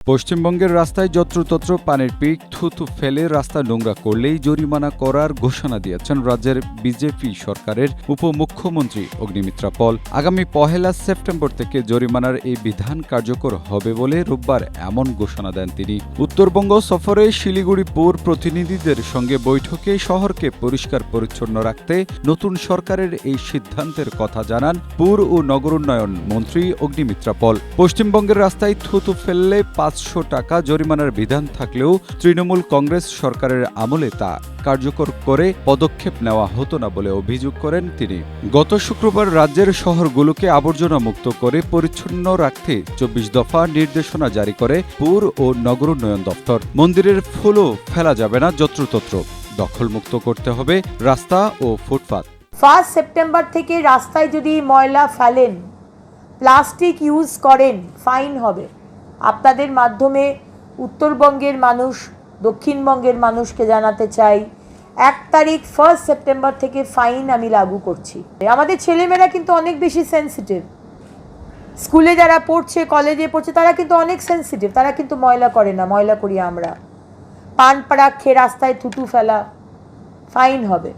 পশ্চিমবঙ্গের রাস্তায় যত্রতত্র পানির পিক থুতু ফেলে রাস্তা নোংরা করলেই জরিমানা করার ঘোষণা দিয়েছেন রাজ্যের বিজেপি সরকারের উপমুখ্যমন্ত্রী অগ্নিমিত্রা পল। আগামী 1 সেপ্টেম্বর থেকে জরিমানার এই বিধান কার্যকর হবে বলে রোববার এমন ঘোষণা দেন তিনি। উত্তরবঙ্গ সফরে শিলিগুড়ি পৌর প্রতিনিধিদের সঙ্গে বৈঠকে শহরকে পরিষ্কার পরিচ্ছন্ন রাখতে নতুন সরকারের এই সিদ্ধান্তের কথা জানান পৌর ও নগরোন্নয়ন মন্ত্রী অগ্নিমিত্রা পল। পশ্চিমবঙ্গের রাস্তায় থুতু ফেললে 500 টাকা জরিমানার বিধান থাকলেও তৃণমূল কংগ্রেস সরকারের আমলে তা কার্যকর করে পদক্ষেপ নেওয়া হতো না বলে অভিযোগ করেন তিনি। গত শুক্রবার রাজ্যের শহরগুলোকে আবর্জনা মুক্ত করে পরিচ্ছন্ন রাখতে 24 দফা নির্দেশনা জারি করে পৌর ও নগরোন্নয়ন দপ্তর। মন্দিরের ফুলও ফেলা যাবে না যত্রতত্র, দখলমুক্ত করতে হবে রাস্তা ও ফুটপাত। 1 সেপ্টেম্বর থেকে রাস্তায় যদি ময়লা ফেলেন, প্লাস্টিক ইউজ করেন, ফাইন হবে। আপনাদের মাধ্যমে উত্তরবঙ্গের মানুষ, দক্ষিণবঙ্গের মানুষকে জানাতে চাই, 1 তারিখ 1 সেপ্টেম্বর থেকে ফাইন আমি লাগু করছি। আমাদের ছেলেমেয়েরা কিন্তু অনেক বেশি সেন্সিটিভ। স্কুলে যারা পড়ছে, কলেজে পড়ছে, তারা কিন্তু অনেক সেন্সিটিভ। তারা কিন্তু ময়লা করে না, ময়লা করি আমরা। পান পাড়া খেয়ে রাস্তায় থুতু ফেলা, ফাইন হবে।